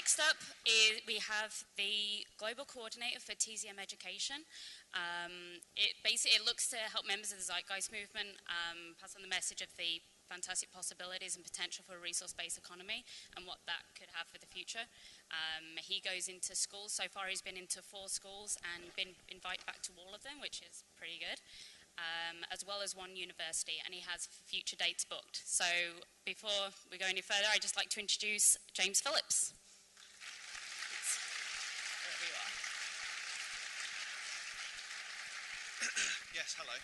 Next up is we have the Global Coordinator for TZM Education. It looks to help members of the Zeitgeist movement pass on the message of the fantastic possibilities and potential for a resource-based economy and what that could have for the future. He goes into schools. So far he's been into 4 schools and been invited back to all of them, which is pretty good, as well as 1 university, and he has future dates booked. So before we go any further, I'd just like to introduce James Phillips. Yes, hello.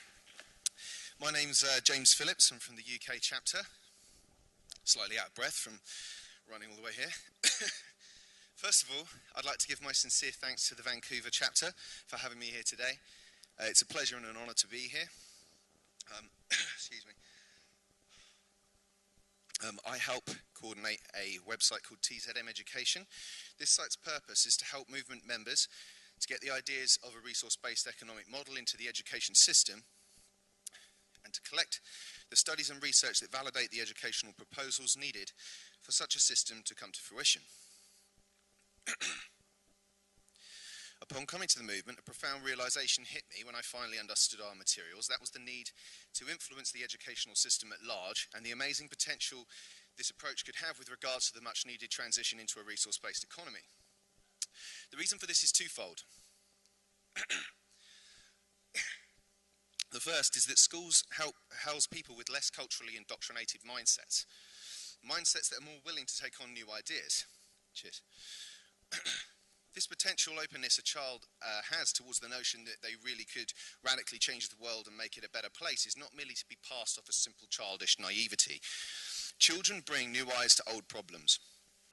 My name's James Phillips. I'm from the UK chapter. Slightly out of breath from running all the way here. First of all, I'd like to give my sincere thanks to the Vancouver chapter for having me here today. It's a pleasure and an honour to be here. Excuse me. I help coordinate a website called TZM Education. This site's purpose is to help movement members to get the ideas of a resource-based economic model into the education system and to collect the studies and research that validate the educational proposals needed for such a system to come to fruition. Upon coming to the movement, a profound realization hit me when I finally understood our materials. That was the need to influence the educational system at large and the amazing potential this approach could have with regards to the much-needed transition into a resource-based economy. The reason for this is twofold. The first is that schools house people with less culturally indoctrinated mindsets. Mindsets that are more willing to take on new ideas. Cheers. This potential openness a child has towards the notion that they really could radically change the world and make it a better place is not merely to be passed off as simple childish naivety. Children bring new eyes to old problems,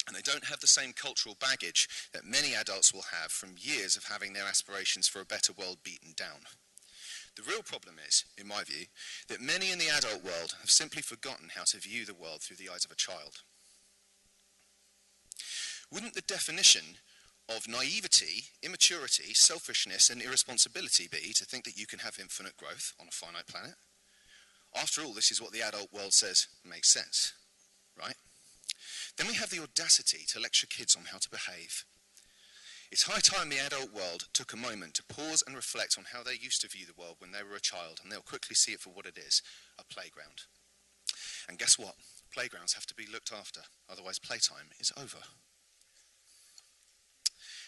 and they don't have the same cultural baggage that many adults will have from years of having their aspirations for a better world beaten down. The real problem is, in my view, that many in the adult world have simply forgotten how to view the world through the eyes of a child. Wouldn't the definition of naivety, immaturity, selfishness and irresponsibility be to think that you can have infinite growth on a finite planet? After all, this is what the adult world says makes sense, right? Then we have the audacity to lecture kids on how to behave. It's high time the adult world took a moment to pause and reflect on how they used to view the world when they were a child, and they'll quickly see it for what it is, a playground. And guess what? Playgrounds have to be looked after, otherwise playtime is over.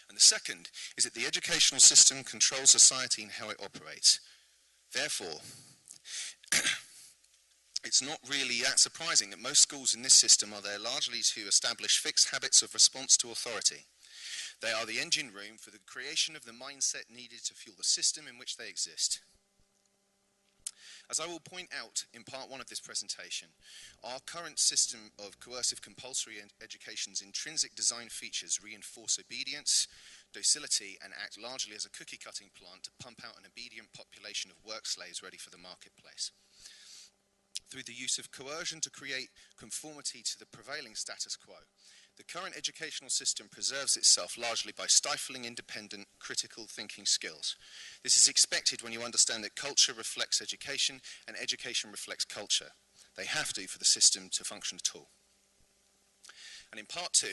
And the second is that the educational system controls society and how it operates. Therefore, it's not really that surprising that most schools in this system are there largely to establish fixed habits of response to authority. They are the engine room for the creation of the mindset needed to fuel the system in which they exist. As I will point out in part 1 of this presentation, our current system of coercive compulsory education's intrinsic design features reinforce obedience, docility, and act largely as a cookie-cutting plant to pump out an obedient population of work slaves ready for the marketplace. Through the use of coercion to create conformity to the prevailing status quo, the current educational system preserves itself largely by stifling independent, critical thinking skills. This is expected when you understand that culture reflects education and education reflects culture. They have to for the system to function at all. And in part 2,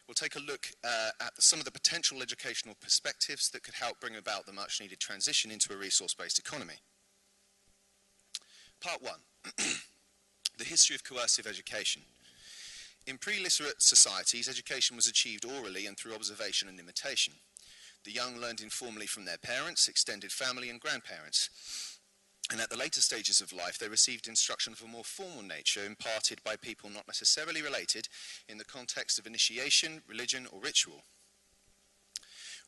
we'll take a look at some of the potential educational perspectives that could help bring about the much needed transition into a resource-based economy. Part 1, the history of coercive education. In pre-literate societies, education was achieved orally and through observation and imitation. The young learned informally from their parents, extended family and grandparents. And at the later stages of life, they received instruction of a more formal nature imparted by people not necessarily related in the context of initiation, religion, or ritual.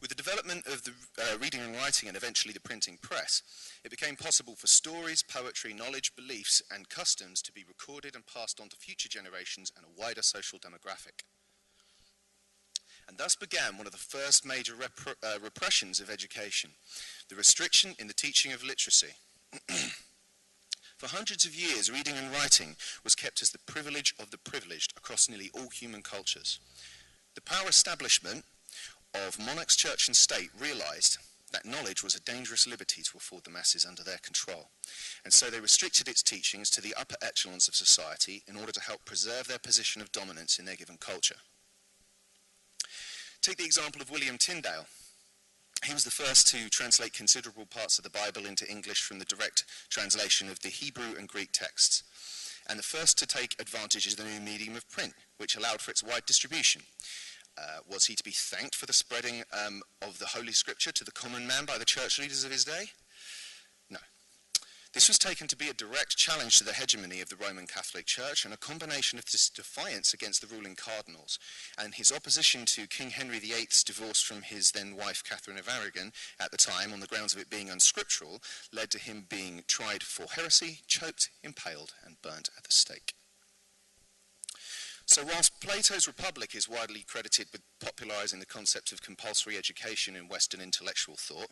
With the development of the reading and writing and eventually the printing press, it became possible for stories, poetry, knowledge, beliefs, and customs to be recorded and passed on to future generations and a wider social demographic. And thus began one of the first major repressions of education, the restriction in the teaching of literacy. For hundreds of years, reading and writing was kept as the privilege of the privileged across nearly all human cultures. The power establishment of monarchs, church and state realized that knowledge was a dangerous liberty to afford the masses under their control, and so they restricted its teachings to the upper echelons of society in order to help preserve their position of dominance in their given culture. Take the example of William Tyndale. He was the first to translate considerable parts of the Bible into English from the direct translation of the Hebrew and Greek texts, and the first to take advantage of the new medium of print, which allowed for its wide distribution. Was he to be thanked for the spreading of the Holy Scripture to the common man by the church leaders of his day? No. This was taken to be a direct challenge to the hegemony of the Roman Catholic Church, and a combination of this defiance against the ruling cardinals and his opposition to King Henry VIII's divorce from his then wife Catherine of Aragon at the time on the grounds of it being unscriptural, led to him being tried for heresy, choked, impaled, and burnt at the stake. So whilst Plato's Republic is widely credited with popularizing the concept of compulsory education in Western intellectual thought,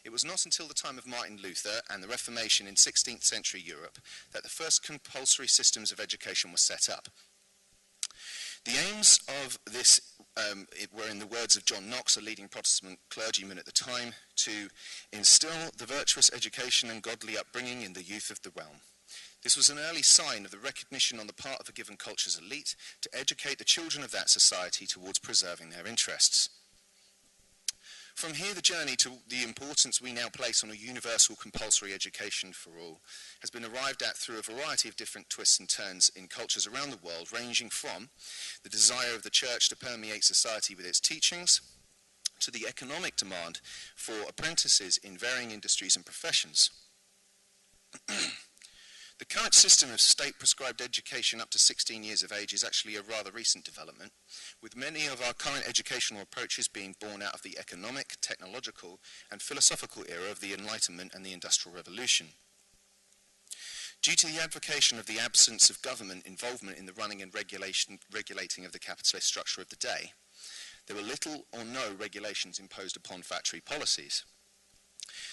it was not until the time of Martin Luther and the Reformation in 16th century Europe that the first compulsory systems of education were set up. The aims of this were, in the words of John Knox, a leading Protestant clergyman at the time, to instill the virtuous education and godly upbringing in the youth of the realm. This was an early sign of the recognition on the part of a given culture's elite to educate the children of that society towards preserving their interests. From here, the journey to the importance we now place on a universal compulsory education for all has been arrived at through a variety of different twists and turns in cultures around the world, ranging from the desire of the church to permeate society with its teachings, to the economic demand for apprentices in varying industries and professions. The current system of state-prescribed education up to 16 years of age is actually a rather recent development, with many of our current educational approaches being born out of the economic, technological, and philosophical era of the Enlightenment and the Industrial Revolution. Due to the advocation of the absence of government involvement in the running and regulating of the capitalist structure of the day, there were little or no regulations imposed upon factory policies.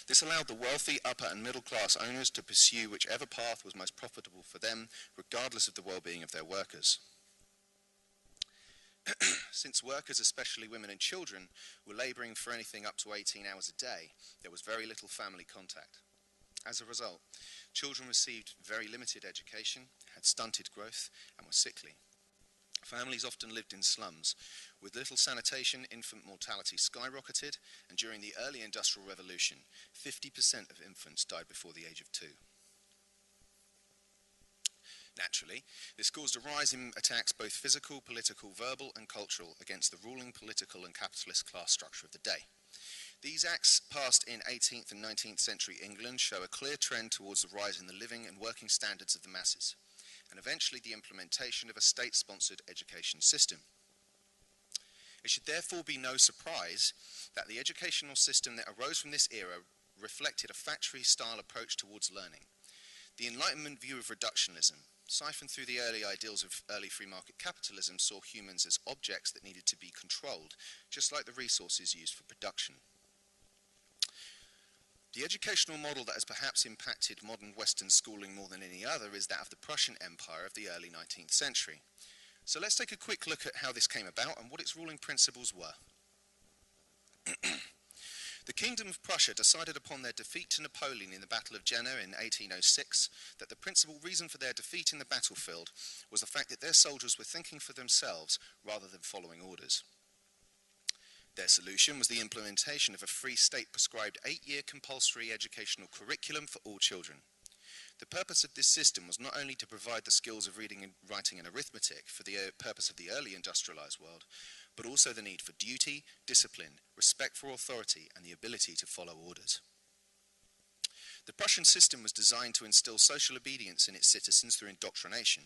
This allowed the wealthy upper and middle class owners to pursue whichever path was most profitable for them, regardless of the well-being of their workers. Since workers, especially women and children, were labouring for anything up to 18 hours a day, there was very little family contact. As a result, children received very limited education, had stunted growth, and were sickly. Families often lived in slums. With little sanitation, infant mortality skyrocketed, and during the early Industrial Revolution, 50% of infants died before the age of 2. Naturally, this caused a rise in attacks, both physical, political, verbal, and cultural, against the ruling political and capitalist class structure of the day. These acts, passed in 18th and 19th century England, show a clear trend towards the rise in the living and working standards of the masses, and eventually the implementation of a state-sponsored education system. It should therefore be no surprise that the educational system that arose from this era reflected a factory-style approach towards learning. The Enlightenment view of reductionism, siphoned through the early ideals of early free market capitalism, saw humans as objects that needed to be controlled, just like the resources used for production. The educational model that has perhaps impacted modern Western schooling more than any other is that of the Prussian Empire of the early 19th century. So let's take a quick look at how this came about and what its ruling principles were. The Kingdom of Prussia decided upon their defeat to Napoleon in the Battle of Jena in 1806 that the principal reason for their defeat in the battlefield was the fact that their soldiers were thinking for themselves rather than following orders. Their solution was the implementation of a free state-prescribed 8-year compulsory educational curriculum for all children. The purpose of this system was not only to provide the skills of reading and writing and arithmetic for the purpose of the early industrialized world, but also the need for duty, discipline, respect for authority, and the ability to follow orders. The Prussian system was designed to instill social obedience in its citizens through indoctrination.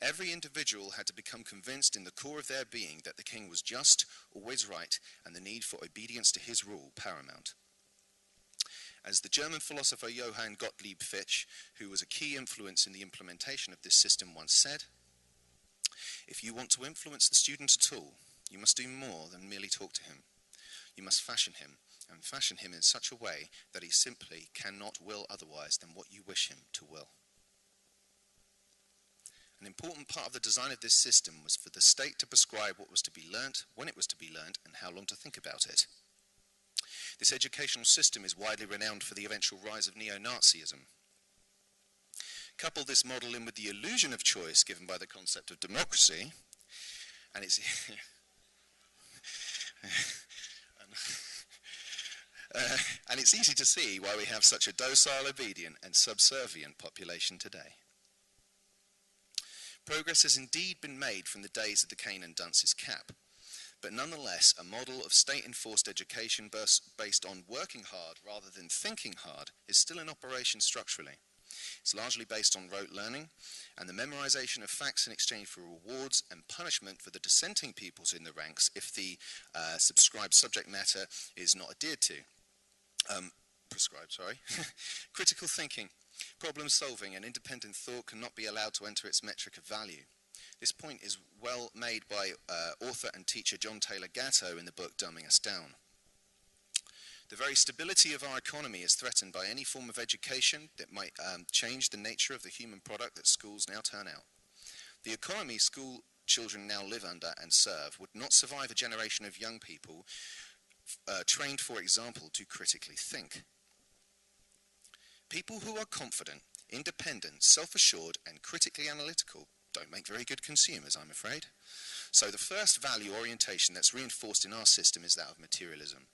Every individual had to become convinced in the core of their being that the king was just, always right, and the need for obedience to his rule paramount. As the German philosopher Johann Gottlieb Fichte, who was a key influence in the implementation of this system, once said, "If you want to influence the student at all, you must do more than merely talk to him. You must fashion him, and fashion him in such a way that he simply cannot will otherwise than what you wish him to will." An important part of the design of this system was for the state to prescribe what was to be learnt, when it was to be learnt, and how long to think about it. This educational system is widely renowned for the eventual rise of neo-Nazism. Couple this model in with the illusion of choice given by the concept of democracy, and it's And it's easy to see why we have such a docile, obedient, and subservient population today. Progress has indeed been made from the days of the Cane and Dunce's cap, but nonetheless, a model of state-enforced education based on working hard rather than thinking hard is still in operation structurally. It's largely based on rote learning and the memorization of facts in exchange for rewards and punishment for the dissenting pupils in the ranks if the subscribed subject matter is not adhered to. Critical thinking, problem solving, and independent thought cannot be allowed to enter its metric of value. This point is well made by author and teacher John Taylor Gatto in the book Dumbing Us Down. The very stability of our economy is threatened by any form of education that might change the nature of the human product that schools now turn out. The economy school children now live under and serve would not survive a generation of young people trained, for example, to critically think. People who are confident, independent, self-assured, and critically analytical don't make very good consumers, I'm afraid. So the first value orientation that's reinforced in our system is that of materialism.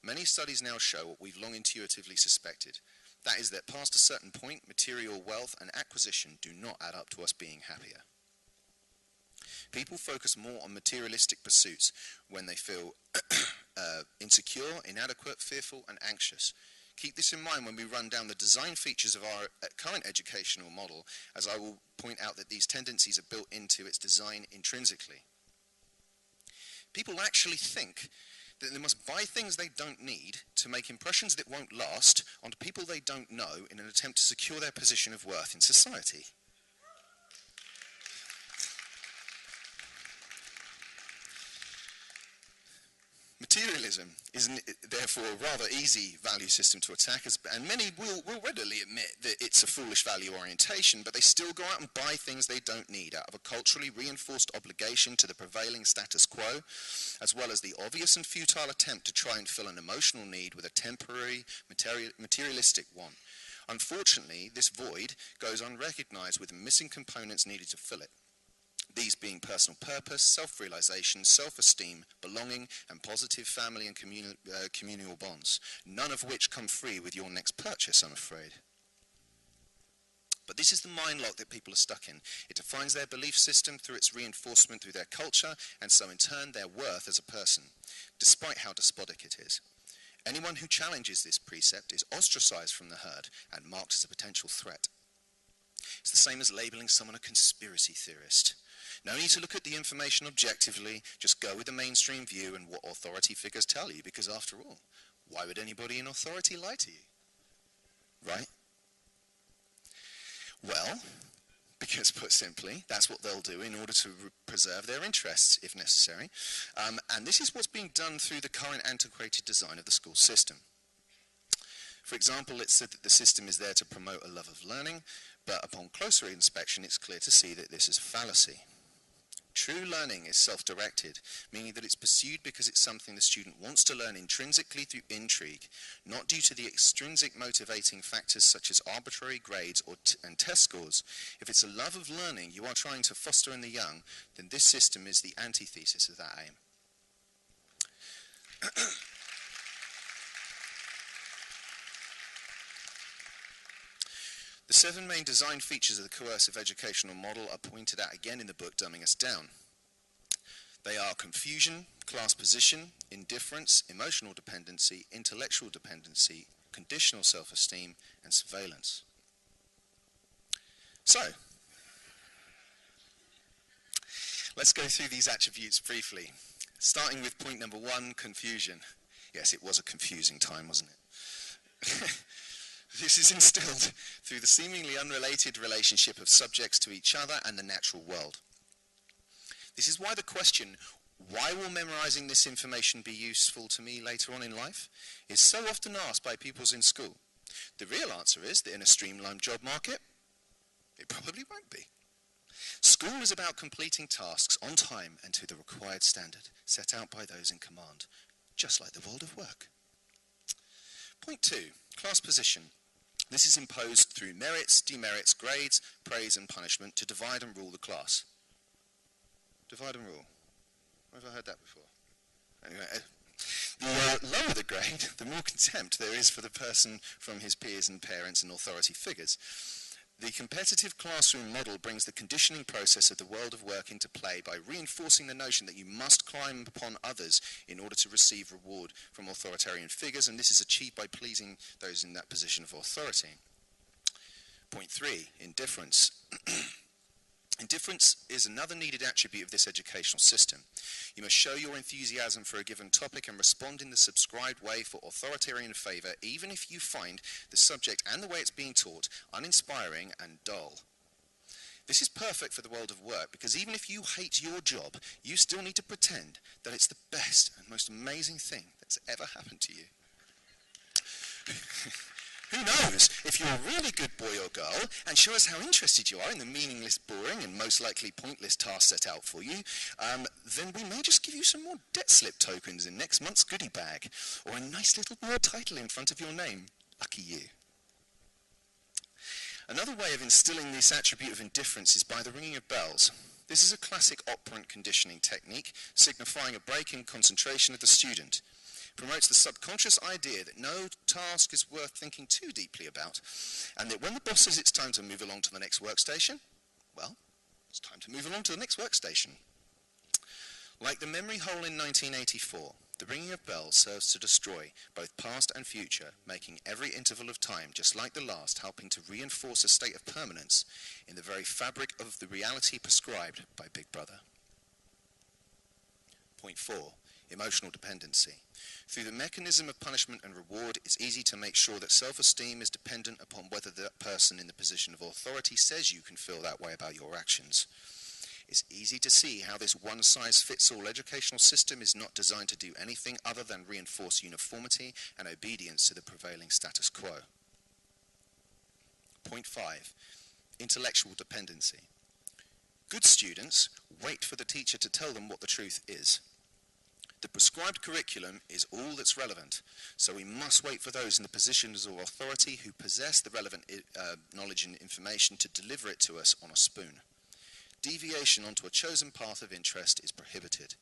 Many studies now show what we've long intuitively suspected. That is that past a certain point, material wealth and acquisition do not add up to us being happier. People focus more on materialistic pursuits when they feel insecure, inadequate, fearful, and anxious. Keep this in mind when we run down the design features of our current educational model, as I will point out that these tendencies are built into its design intrinsically. People actually think that they must buy things they don't need to make impressions that won't last onto people they don't know in an attempt to secure their position of worth in society. Materialism is therefore a rather easy value system to attack, and many will readily admit that it's a foolish value orientation, but they still go out and buy things they don't need out of a culturally reinforced obligation to the prevailing status quo, as well as the obvious and futile attempt to try and fill an emotional need with a temporary materialistic one. Unfortunately, this void goes unrecognized with the missing components needed to fill it. These being personal purpose, self-realization, self-esteem, belonging, and positive family and communal bonds, none of which come free with your next purchase, I'm afraid. But this is the mind lock that people are stuck in. It defines their belief system through its reinforcement through their culture, and so in turn their worth as a person, despite how despotic it is. Anyone who challenges this precept is ostracized from the herd and marked as a potential threat. It's the same as labeling someone a conspiracy theorist. No need to look at the information objectively, just go with the mainstream view and what authority figures tell you, because after all, why would anybody in authority lie to you? Right? Well, because put simply, that's what they'll do in order to preserve their interests, if necessary. And this is what's being done through the current antiquated design of the school system. For example, it's said that the system is there to promote a love of learning, but upon closer inspection, it's clear to see that this is a fallacy. True learning is self-directed, meaning that it's pursued because it's something the student wants to learn intrinsically through intrigue, not due to the extrinsic motivating factors such as arbitrary grades and test scores. If it's a love of learning you are trying to foster in the young, then this system is the antithesis of that aim. The 7 main design features of the coercive educational model are pointed out again in the book Dumbing Us Down. They are confusion, class position, indifference, emotional dependency, intellectual dependency, conditional self-esteem, and surveillance. So, let's go through these attributes briefly, starting with point number 1, confusion. Yes, it was a confusing time, wasn't it? This is instilled through the seemingly unrelated relationship of subjects to each other and the natural world. This is why the question, why will memorizing this information be useful to me later on in life, is so often asked by pupils in school. The real answer is that in a streamlined job market, it probably won't be. School is about completing tasks on time and to the required standard set out by those in command, just like the world of work. Point 2, class position. This is imposed through merits, demerits, grades, praise and punishment to divide and rule the class. Divide and rule. Where have I heard that before? Anyway, the lower the the grade, the more contempt there is for the person from his peers and parents and authority figures. The competitive classroom model brings the conditioning process of the world of work into play by reinforcing the notion that you must climb upon others in order to receive reward from authoritarian figures, and this is achieved by pleasing those in that position of authority. Point 3, indifference. Indifference is another needed attribute of this educational system. You must show your enthusiasm for a given topic and respond in the subscribed way for authoritarian favour, even if you find the subject and the way it's being taught uninspiring and dull. This is perfect for the world of work, because even if you hate your job, you still need to pretend that it's the best and most amazing thing that's ever happened to you. Who knows, if you're a really good boy or girl and show us how interested you are in the meaningless, boring and most likely pointless tasks set out for you, then we may just give you some more debt slip tokens in next month's goodie bag, or a nice little more title in front of your name. Lucky you. Another way of instilling this attribute of indifference is by the ringing of bells. This is a classic operant conditioning technique, signifying a break in concentration of the student. Promotes the subconscious idea that no task is worth thinking too deeply about, and that when the boss says it's time to move along to the next workstation, well, it's time to move along to the next workstation. Like the memory hole in 1984, the ringing of bells serves to destroy both past and future, making every interval of time, just like the last, helping to reinforce a state of permanence in the very fabric of the reality prescribed by Big Brother. Point 4. Emotional dependency. Through the mechanism of punishment and reward, it's easy to make sure that self-esteem is dependent upon whether that person in the position of authority says you can feel that way about your actions. It's easy to see how this one-size-fits-all educational system is not designed to do anything other than reinforce uniformity and obedience to the prevailing status quo. Point 5. Intellectual dependency. Good students wait for the teacher to tell them what the truth is. The prescribed curriculum is all that's relevant, so we must wait for those in the positions of authority who possess the relevant knowledge and information to deliver it to us on a spoon. Deviation onto a chosen path of interest is prohibited.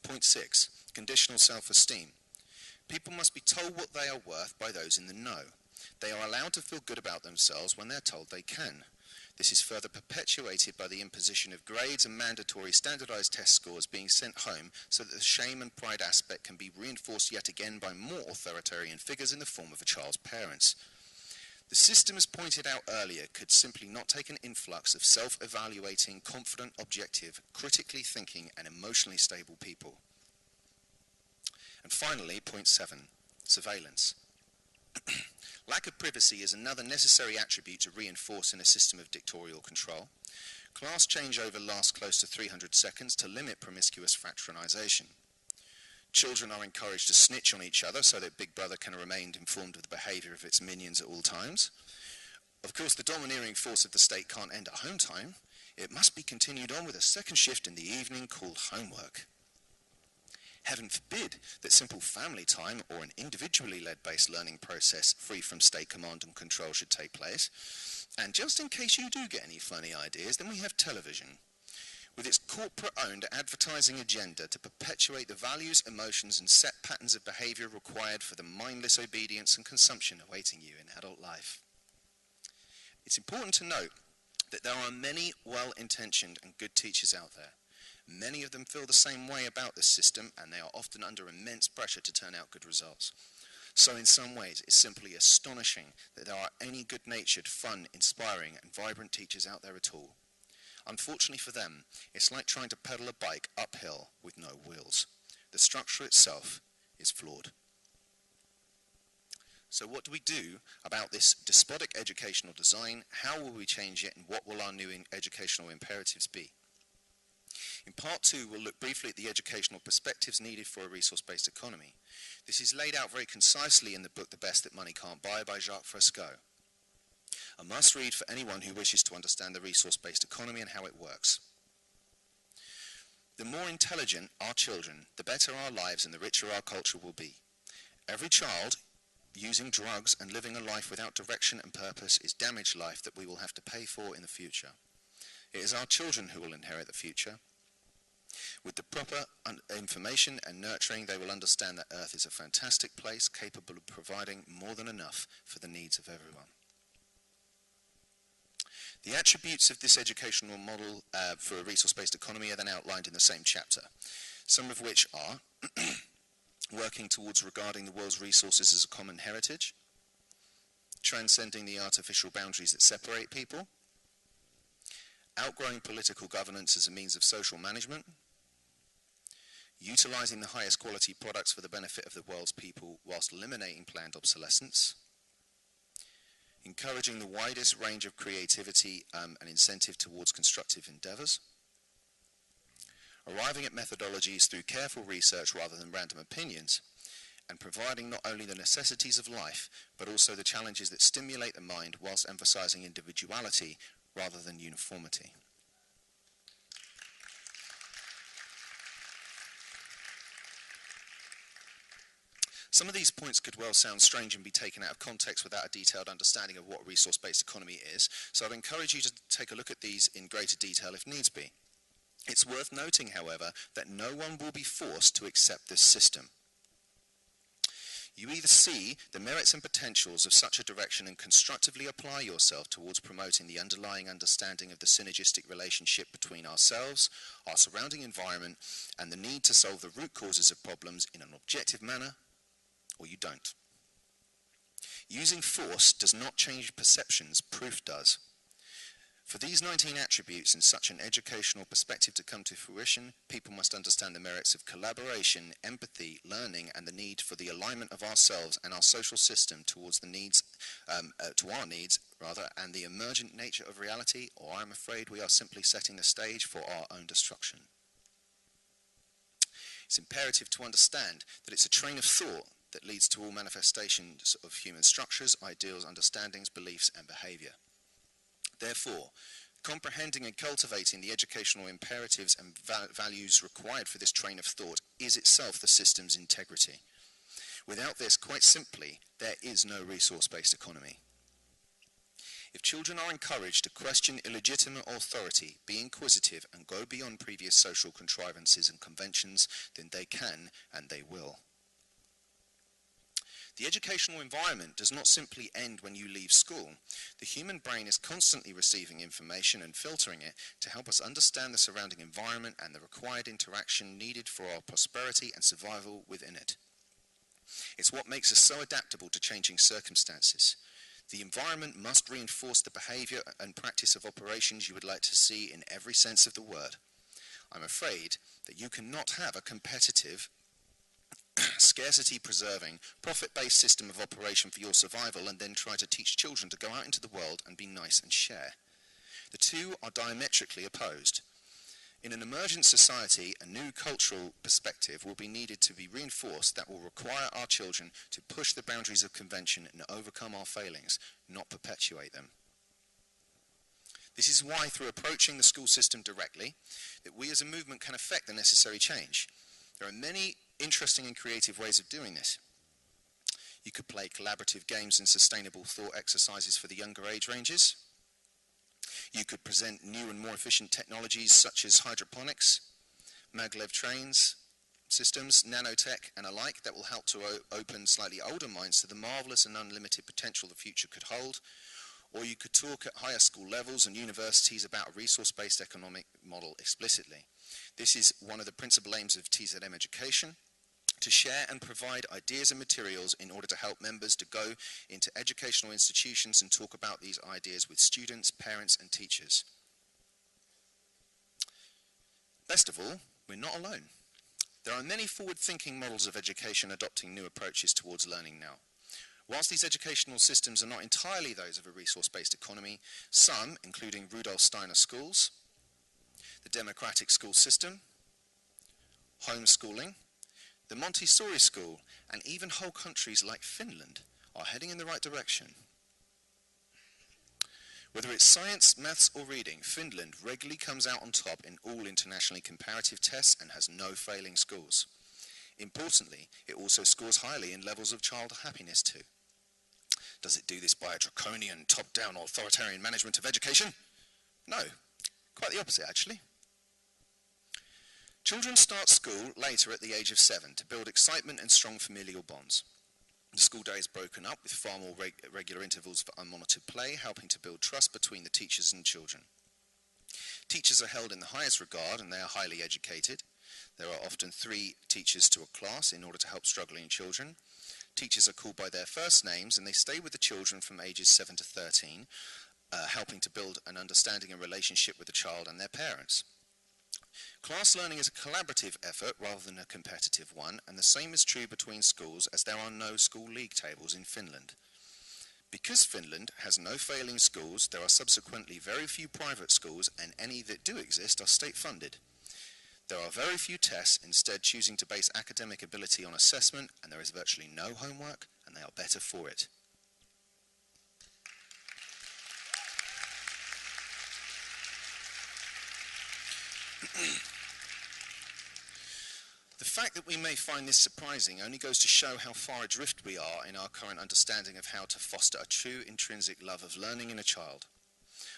Point 6. Conditional self-esteem. People must be told what they are worth by those in the know. They are allowed to feel good about themselves when they're told they can. This is further perpetuated by the imposition of grades and mandatory standardized test scores being sent home, so that the shame and pride aspect can be reinforced yet again by more authoritarian figures in the form of a child's parents. The system, as pointed out earlier, could simply not take an influx of self-evaluating, confident, objective, critically thinking and emotionally stable people. And finally, point 7, surveillance. Lack of privacy is another necessary attribute to reinforce in a system of dictatorial control. Class changeover lasts close to 300 seconds to limit promiscuous fraternization. Children are encouraged to snitch on each other so that Big Brother can remain informed of the behavior of its minions at all times. Of course, the domineering force of the state can't end at home time. It must be continued on with a second shift in the evening called homework. Heaven forbid that simple family time or an individually led-based learning process free from state command and control should take place. And just in case you do get any funny ideas, then we have television, with its corporate-owned advertising agenda to perpetuate the values, emotions, and set patterns of behavior required for the mindless obedience and consumption awaiting you in adult life. It's important to note that there are many well-intentioned and good teachers out there. Many of them feel the same way about this system, and they are often under immense pressure to turn out good results. So in some ways, it's simply astonishing that there are any good-natured, fun, inspiring, and vibrant teachers out there at all. Unfortunately for them, it's like trying to pedal a bike uphill with no wheels. The structure itself is flawed. So what do we do about this despotic educational design? How will we change it, and what will our new educational imperatives be? In part 2, we'll look briefly at the educational perspectives needed for a resource-based economy. This is laid out very concisely in the book The Best That Money Can't Buy by Jacques Fresco. A must-read for anyone who wishes to understand the resource-based economy and how it works. The more intelligent our children, the better our lives and the richer our culture will be. Every child using drugs and living a life without direction and purpose is damaged life that we will have to pay for in the future. It is our children who will inherit the future. With the proper information and nurturing, they will understand that Earth is a fantastic place capable of providing more than enough for the needs of everyone. The attributes of this educational model for a resource-based economy are then outlined in the same chapter, some of which are working towards regarding the world's resources as a common heritage, transcending the artificial boundaries that separate people, outgrowing political governance as a means of social management, utilizing the highest quality products for the benefit of the world's people whilst eliminating planned obsolescence, encouraging the widest range of creativity and incentive towards constructive endeavors, arriving at methodologies through careful research rather than random opinions, and providing not only the necessities of life, but also the challenges that stimulate the mind whilst emphasizing individuality rather than uniformity. Some of these points could well sound strange and be taken out of context without a detailed understanding of what a resource-based economy is, so I'd encourage you to take a look at these in greater detail if needs be. It's worth noting, however, that no one will be forced to accept this system. You either see the merits and potentials of such a direction and constructively apply yourself towards promoting the underlying understanding of the synergistic relationship between ourselves, our surrounding environment, and the need to solve the root causes of problems in an objective manner, or you don't. Using force does not change perceptions, proof does. For these 19 attributes in such an educational perspective to come to fruition, people must understand the merits of collaboration, empathy, learning, and the need for the alignment of ourselves and our social system towards the needs, to our needs, rather, and the emergent nature of reality, or I'm afraid we are simply setting the stage for our own destruction. It's imperative to understand that it's a train of thought that leads to all manifestations of human structures, ideals, understandings, beliefs, and behavior. Therefore, comprehending and cultivating the educational imperatives and values required for this train of thought is itself the system's integrity. Without this, quite simply, there is no resource-based economy. If children are encouraged to question illegitimate authority, be inquisitive, and go beyond previous social contrivances and conventions, then they can and they will. The educational environment does not simply end when you leave school. The human brain is constantly receiving information and filtering it to help us understand the surrounding environment and the required interaction needed for our prosperity and survival within it. It's what makes us so adaptable to changing circumstances. The environment must reinforce the behavior and practice of operations you would like to see in every sense of the word. I'm afraid that you cannot have a competitive, scarcity-preserving, profit-based system of operation for your survival and then try to teach children to go out into the world and be nice and share. The two are diametrically opposed. In an emergent society, a new cultural perspective will be needed to be reinforced that will require our children to push the boundaries of convention and overcome our failings, not perpetuate them. This is why, through approaching the school system directly, that we as a movement can effect the necessary change. There are many interesting and creative ways of doing this. You could play collaborative games and sustainable thought exercises for the younger age ranges. You could present new and more efficient technologies such as hydroponics, maglev trains, systems, nanotech and alike that will help to open slightly older minds to the marvellous and unlimited potential the future could hold. Or you could talk at higher school levels and universities about a resource-based economic model explicitly. This is one of the principal aims of TZM education, to share and provide ideas and materials in order to help members to go into educational institutions and talk about these ideas with students, parents and teachers. Best of all, we're not alone. There are many forward-thinking models of education adopting new approaches towards learning now. Whilst these educational systems are not entirely those of a resource-based economy, some, including Rudolf Steiner schools, the democratic school system, homeschooling, the Montessori school, and even whole countries like Finland are heading in the right direction. Whether it's science, maths or reading, Finland regularly comes out on top in all internationally comparative tests and has no failing schools. Importantly, it also scores highly in levels of child happiness too. Does it do this by a draconian, top-down, authoritarian management of education? No, quite the opposite actually. Children start school later at the age of 7 to build excitement and strong familial bonds. The school day is broken up with far more regular intervals for unmonitored play, helping to build trust between the teachers and children. Teachers are held in the highest regard and they are highly educated. There are often 3 teachers to a class in order to help struggling children. Teachers are called by their first names and they stay with the children from ages 7 to 13, helping to build an understanding and relationship with the child and their parents. Class learning is a collaborative effort rather than a competitive one, and the same is true between schools as there are no school league tables in Finland. Because Finland has no failing schools, there are subsequently very few private schools, and any that do exist are state-funded. There are very few tests, instead choosing to base academic ability on assessment, and there is virtually no homework, and they are better for it. The fact that we may find this surprising only goes to show how far adrift we are in our current understanding of how to foster a true intrinsic love of learning in a child.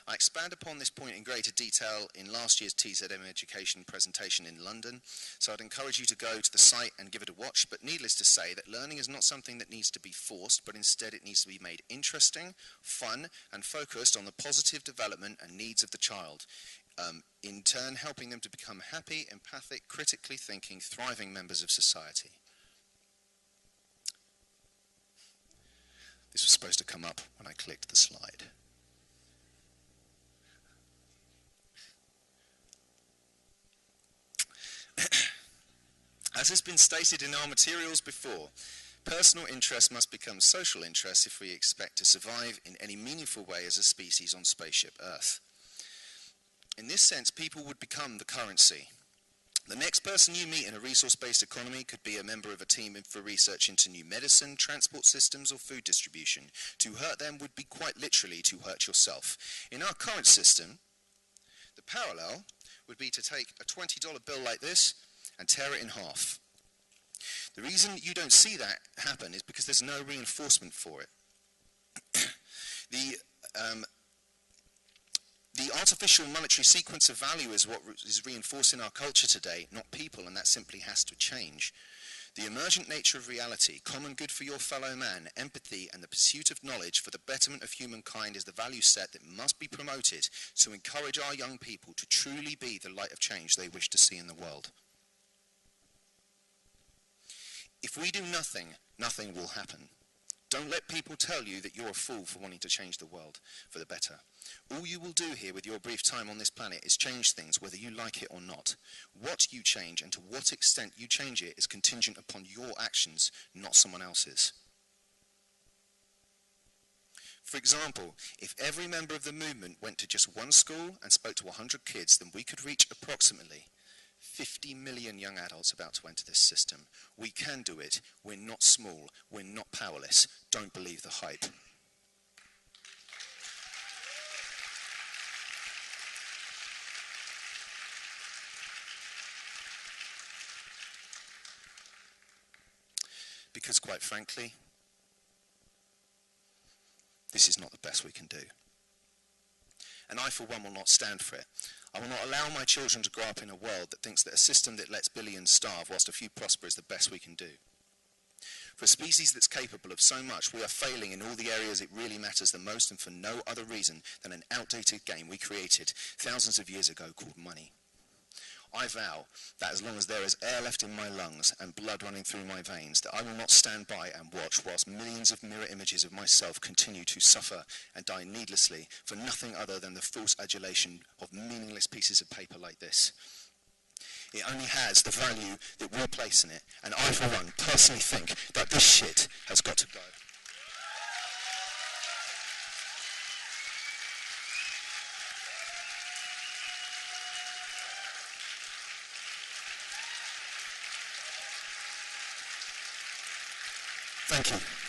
I expand upon this point in greater detail in last year's TZM Education presentation in London, so I'd encourage you to go to the site and give it a watch, but needless to say that learning is not something that needs to be forced, but instead it needs to be made interesting, fun, and focused on the positive development and needs of the child. In turn helping them to become happy, empathic, critically thinking, thriving members of society. This was supposed to come up when I clicked the slide. As has been stated in our materials before, personal interest must become social interest if we expect to survive in any meaningful way as a species on spaceship Earth. In this sense, people would become the currency. The next person you meet in a resource-based economy could be a member of a team for research into new medicine, transport systems, or food distribution. To hurt them would be quite literally to hurt yourself. In our current system, the parallel would be to take a $20 bill like this and tear it in half. The reason you don't see that happen is because there's no reinforcement for it. The artificial monetary sequence of value is what is reinforcing our culture today, not people, and that simply has to change. The emergent nature of reality, common good for your fellow man, empathy, and the pursuit of knowledge for the betterment of humankind is the value set that must be promoted to encourage our young people to truly be the light of change they wish to see in the world. If we do nothing, nothing will happen. Don't let people tell you that you're a fool for wanting to change the world for the better. All you will do here with your brief time on this planet is change things, whether you like it or not. What you change and to what extent you change it is contingent upon your actions, not someone else's. For example, if every member of the movement went to just one school and spoke to 100 kids, then we could reach approximately 50 million young adults about to enter this system. We can do it. We're not small. We're not powerless. Don't believe the hype. Because quite frankly, this is not the best we can do. And I, for one, will not stand for it. I will not allow my children to grow up in a world that thinks that a system that lets billions starve whilst a few prosper is the best we can do. For a species that's capable of so much, we are failing in all the areas it really matters the most, and for no other reason than an outdated game we created thousands of years ago called money. I vow that as long as there is air left in my lungs and blood running through my veins, that I will not stand by and watch whilst millions of mirror images of myself continue to suffer and die needlessly for nothing other than the false adulation of meaningless pieces of paper like this. It only has the value that we place in it, and I, for one, personally think that this shit has got to go. Thank you.